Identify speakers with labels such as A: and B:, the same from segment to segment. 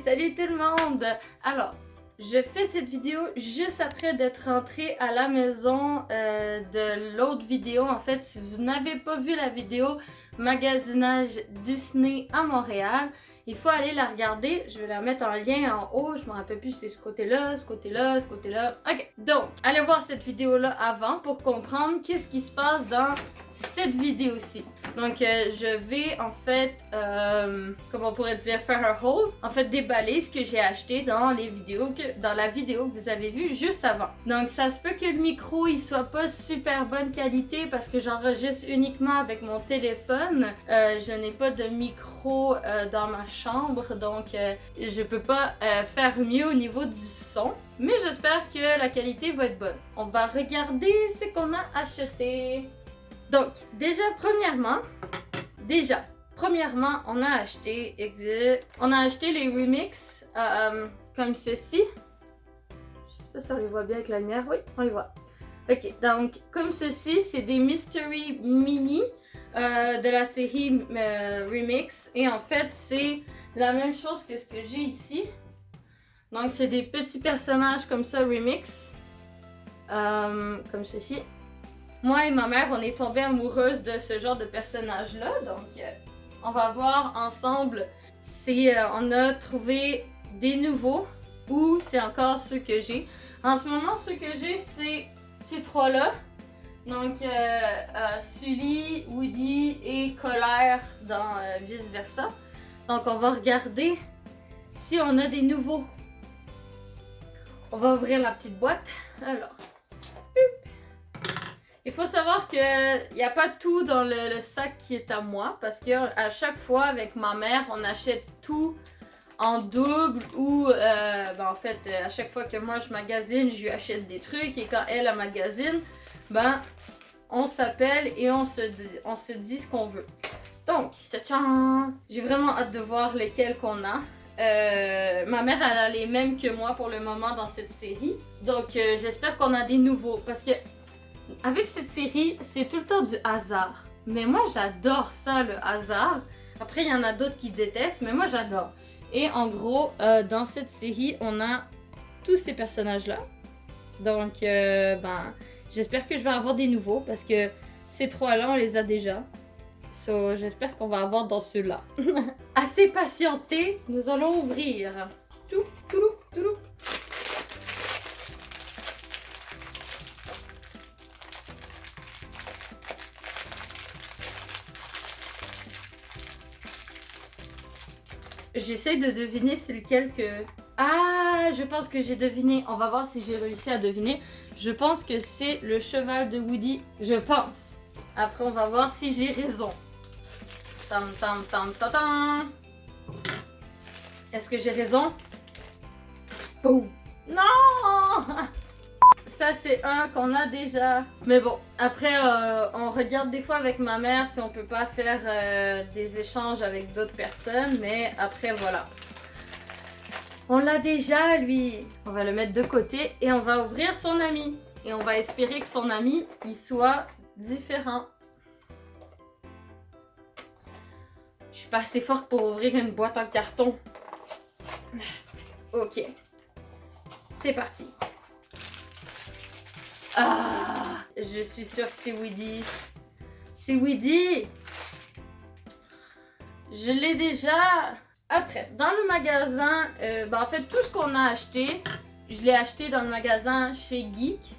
A: Salut tout le monde! Alors, je fais cette vidéo juste après d'être rentrée à la maison de l'autre vidéo. En fait, si vous n'avez pas vu la vidéo magasinage Disney à Montréal, il faut aller la regarder. Je vais la mettre en lien en haut. Je me rappelle plus si c'est ce côté-là, ce côté-là, ce côté-là. Ok, donc, allez voir cette vidéo-là avant pour comprendre qu'est-ce qui se passe dans cette vidéo-ci. Donc, je vais en fait, comment on pourrait dire, faire un haul, en fait déballer ce que j'ai acheté dans les vidéos dans la vidéo que vous avez vue juste avant. Donc, ça se peut que le micro il soit pas super bonne qualité parce que j'enregistre uniquement avec mon téléphone. Je n'ai pas de micro dans ma chambre, donc je peux pas faire mieux au niveau du son. Mais j'espère que la qualité va être bonne. On va regarder ce qu'on a acheté. Donc, premièrement, on a acheté les remix comme ceci. Je sais pas si on les voit bien avec la lumière. Oui, on les voit. Ok, donc comme ceci, c'est des Mystery Mini de la série Remix. Et en fait, c'est la même chose que ce que j'ai ici. Donc, c'est des petits personnages comme ça, Remix. Comme ceci. Moi et ma mère, on est tombées amoureuses de ce genre de personnage-là, donc on va voir ensemble si on a trouvé des nouveaux ou c'est encore ceux que j'ai. En ce moment, ceux que j'ai, c'est ces trois-là. Donc, Sully, Woody et Colère dans Vice Versa. Donc, on va regarder si on a des nouveaux. On va ouvrir la petite boîte. Alors, il faut savoir qu'il n'y a pas tout dans le sac qui est à moi parce qu'à chaque fois avec ma mère, on achète tout en double ou en fait à chaque fois que moi je magasine, je lui achète des trucs et quand elle magasine, on s'appelle et on se dit ce qu'on veut. Donc, tcha-tchan! J'ai vraiment hâte de voir lesquels qu'on a. Ma mère elle a les mêmes que moi pour le moment dans cette série. Donc j'espère qu'on a des nouveaux parce que avec cette série, c'est tout le temps du hasard. Mais moi, j'adore ça, le hasard. Après, il y en a d'autres qui détestent, mais moi, j'adore. Et en gros, dans cette série, on a tous ces personnages-là. Donc, j'espère que je vais avoir des nouveaux parce que ces trois-là, on les a déjà. So, j'espère qu'on va avoir dans ceux-là. Assez patienté, nous allons ouvrir. Tout, tout, tout. J'essaie de deviner c'est lequel que... Ah, je pense que j'ai deviné. On va voir si j'ai réussi à deviner. Je pense que c'est le cheval de Woody. Je pense. Après, on va voir si j'ai raison. Tam, tam, tam, tam, tam. Est-ce que j'ai raison? Boum! Non! Ça, c'est un qu'on a déjà. Mais bon, après, on regarde des fois avec ma mère si on peut pas faire des échanges avec d'autres personnes. Mais après, voilà. On l'a déjà, lui. On va le mettre de côté et on va ouvrir son ami. Et on va espérer que son ami, il soit différent. Je suis pas assez forte pour ouvrir une boîte en carton. Ok. C'est parti. Ah, je suis sûre que c'est Woody. C'est Woody! Je l'ai déjà. Après, dans le magasin, en fait, tout ce qu'on a acheté, je l'ai acheté dans le magasin chez Geek,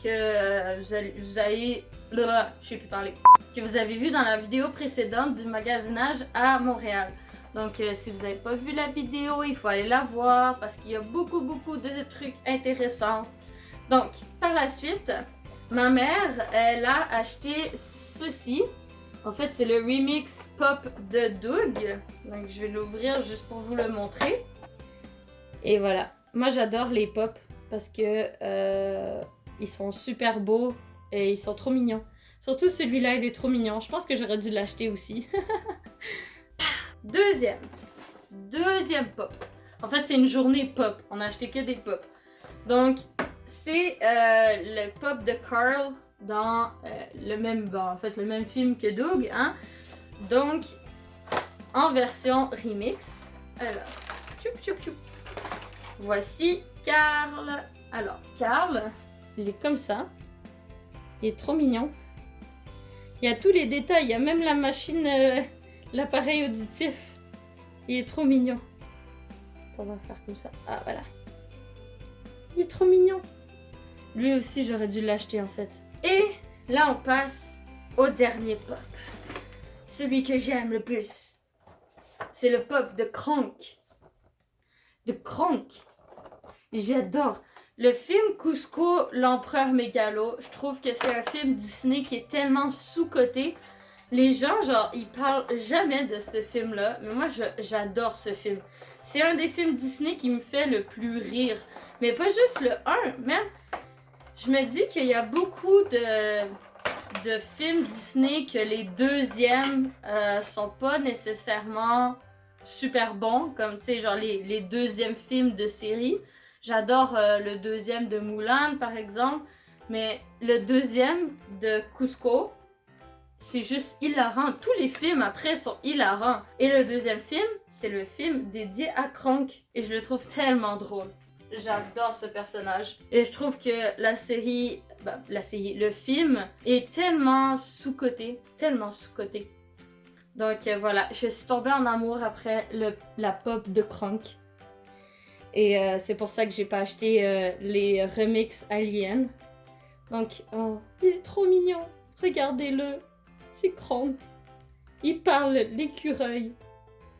A: que vous avez je sais plus parler. Que vous avez vu dans la vidéo précédente du magasinage à Montréal. Donc, si vous n'avez pas vu la vidéo, il faut aller la voir parce qu'il y a beaucoup de trucs intéressants. Donc, par la suite, ma mère, elle a acheté ceci. En fait, c'est le Remix Pop de Doug. Donc, je vais l'ouvrir juste pour vous le montrer. Et voilà. Moi, j'adore les pop parce que ils sont super beaux et ils sont trop mignons. Surtout celui-là, il est trop mignon. Je pense que j'aurais dû l'acheter aussi. Deuxième pop. En fait, c'est une journée pop. On a acheté que des pop. Donc, c'est le pop de Carl dans le même film que Doug, hein. Donc, en version remix. Alors, Choup, choup, choup. Voici Karl. Alors, Karl, il est comme ça. Il est trop mignon. Il y a tous les détails. Il y a même la machine, l'appareil auditif. Il est trop mignon. On va faire comme ça. Ah, voilà. Il est trop mignon. Lui aussi, j'aurais dû l'acheter en fait. Et là, on passe au dernier pop. Celui que j'aime le plus. C'est le pop de Kronk. De Kronk. J'adore. Le film Cusco, l'empereur mégalo, je trouve que c'est un film Disney qui est tellement sous-coté. Les gens, genre, ils parlent jamais de ce film-là, mais moi, j'adore ce film. C'est un des films Disney qui me fait le plus rire. Mais pas juste le 1, même. Je me dis qu'il y a beaucoup de films Disney que les deuxièmes sont pas nécessairement super bons, comme, tu sais, genre les deuxièmes films de série. J'adore le deuxième de Mulan, par exemple, mais le deuxième de Cusco, c'est juste hilarant. Tous les films après sont hilarants. Et le deuxième film, c'est le film dédié à Kronk. Et je le trouve tellement drôle. J'adore ce personnage. Et je trouve que le film est tellement sous-coté. Tellement sous-coté. Donc voilà, je suis tombée en amour après la pop de Kronk. Et c'est pour ça que j'ai pas acheté les remix Alien. Donc, oh, il est trop mignon. Regardez-le. C'est Kronk. Il parle l'écureuil.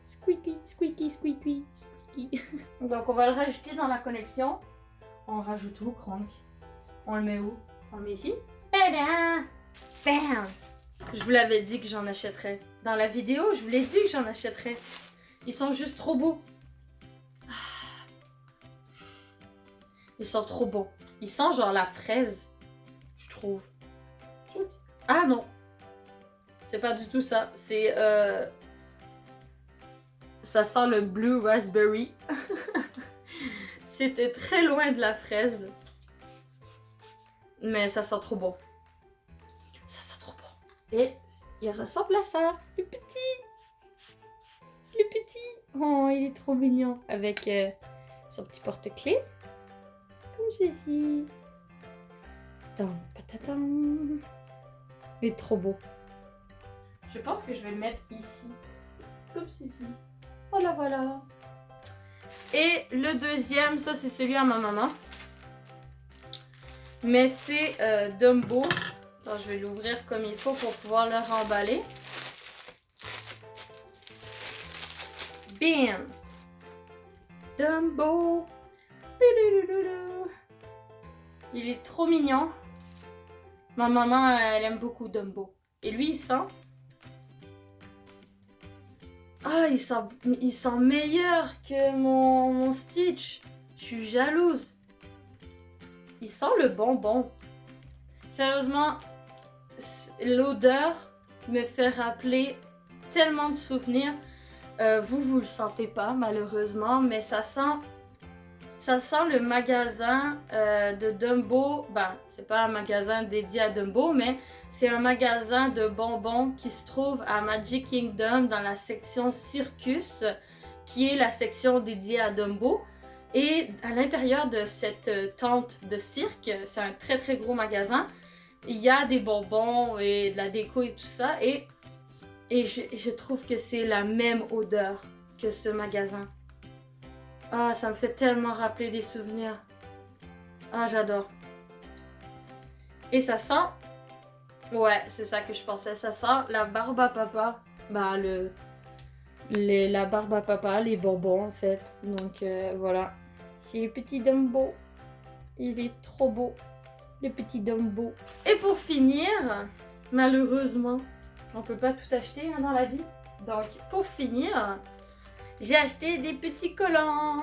A: Squeaky, squeaky, squeaky, squeaky. Donc on va le rajouter dans la collection. On rajoute où, Kronk? On le met où? On le met ici? Bam! Je vous l'avais dit que j'en achèterais. Dans la vidéo, je vous l'ai dit que j'en achèterais. Ils sont juste trop beaux. Ils sont trop beaux. Ils sentent genre la fraise, je trouve. Ah non. C'est pas du tout ça. C'est ça sent le blue raspberry. C'était très loin de la fraise. Mais ça sent trop bon. Ça sent trop bon. Et il ressemble à ça. Le petit. Le petit. Oh, il est trop mignon. Avec son petit porte-clés. Comme ceci. Tam, patatam. Il est trop beau. Je pense que je vais le mettre ici. Comme ceci. Voilà, voilà. Et le deuxième, ça c'est celui à ma maman. Mais c'est Dumbo. Attends, je vais l'ouvrir comme il faut pour pouvoir le remballer. Bam! Dumbo. Il est trop mignon. Ma maman, elle aime beaucoup Dumbo. Et lui, il sent... Ah, il sent meilleur que mon Stitch. Je suis jalouse. Il sent le bonbon. Sérieusement, l'odeur me fait rappeler tellement de souvenirs. Vous le sentez pas, malheureusement, mais ça sent le magasin de Dumbo. Ben, c'est pas un magasin dédié à Dumbo, mais c'est un magasin de bonbons qui se trouve à Magic Kingdom dans la section Circus, qui est la section dédiée à Dumbo. Et à l'intérieur de cette tente de cirque, c'est un très très gros magasin, il y a des bonbons et de la déco et tout ça. Et je trouve que c'est la même odeur que ce magasin. Ah, ça me fait tellement rappeler des souvenirs. Ah, j'adore. Et ça sent... Ouais, c'est ça que je pensais. Ça sent la barbe à papa. Bah, la barbe à papa, les bonbons en fait. Donc voilà. C'est le petit Dumbo. Il est trop beau. Le petit Dumbo. Et pour finir, malheureusement, on peut pas tout acheter hein, dans la vie. Donc pour finir, j'ai acheté des petits collants.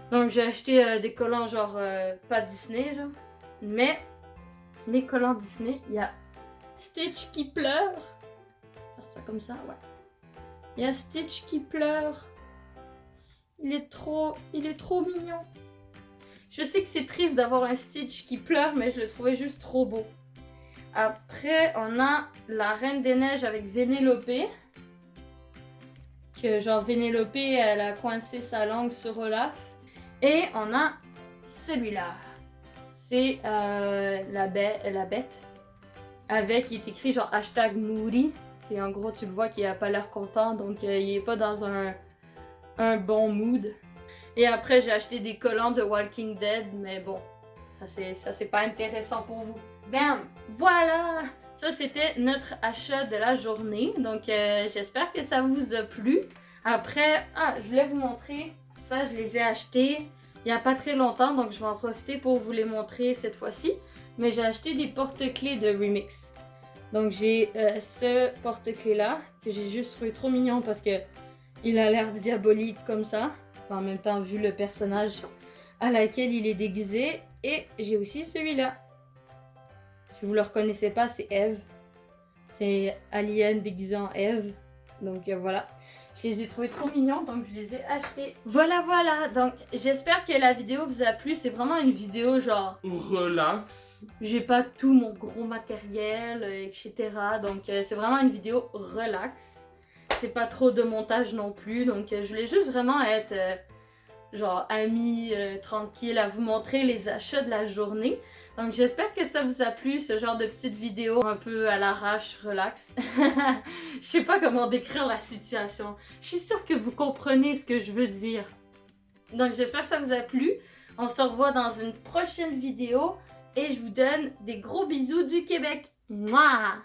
A: Donc j'ai acheté des collants genre pas Disney genre. Mais mes collants Disney, il y a Stitch qui pleure. Faire ça comme ça, ouais. Il y a Stitch qui pleure. Il est trop mignon. Je sais que c'est triste d'avoir un Stitch qui pleure, mais je le trouvais juste trop beau. Après, on a la Reine des Neiges avec Vénélope. que genre Vénélope, elle a coincé sa langue sur Olaf. Et on a celui-là. C'est la bête. Avec, il est écrit genre hashtag Moody. C'est en gros, tu le vois qu'il a pas l'air content, donc il est pas dans un bon mood. Et après, j'ai acheté des collants de Walking Dead, mais bon, ça c'est pas intéressant pour vous. Bam! Voilà! Ça, c'était notre achat de la journée. Donc, j'espère que ça vous a plu. Après, je voulais vous montrer. Ça, je les ai achetés il n'y a pas très longtemps. Donc, je vais en profiter pour vous les montrer cette fois-ci. Mais j'ai acheté des porte-clés de Remix. Donc, j'ai ce porte-clés-là que j'ai juste trouvé trop mignon parce que il a l'air diabolique comme ça. En même temps, vu le personnage à laquelle il est déguisé. Et j'ai aussi celui-là. Si vous le reconnaissez pas, c'est Eve. C'est Alien déguisé en Eve. Donc voilà. Je les ai trouvés trop mignons, donc je les ai achetés. Voilà. Donc j'espère que la vidéo vous a plu. C'est vraiment une vidéo genre...
B: relax.
A: J'ai pas tout mon gros matériel, etc. Donc c'est vraiment une vidéo relax. C'est pas trop de montage non plus. Donc je voulais juste vraiment être... genre amie, tranquille, à vous montrer les achats de la journée. Donc j'espère que ça vous a plu, ce genre de petite vidéo un peu à l'arrache, relax. Je sais pas comment décrire la situation. Je suis sûre que vous comprenez ce que je veux dire. Donc j'espère que ça vous a plu. On se revoit dans une prochaine vidéo et je vous donne des gros bisous du Québec. Mouah!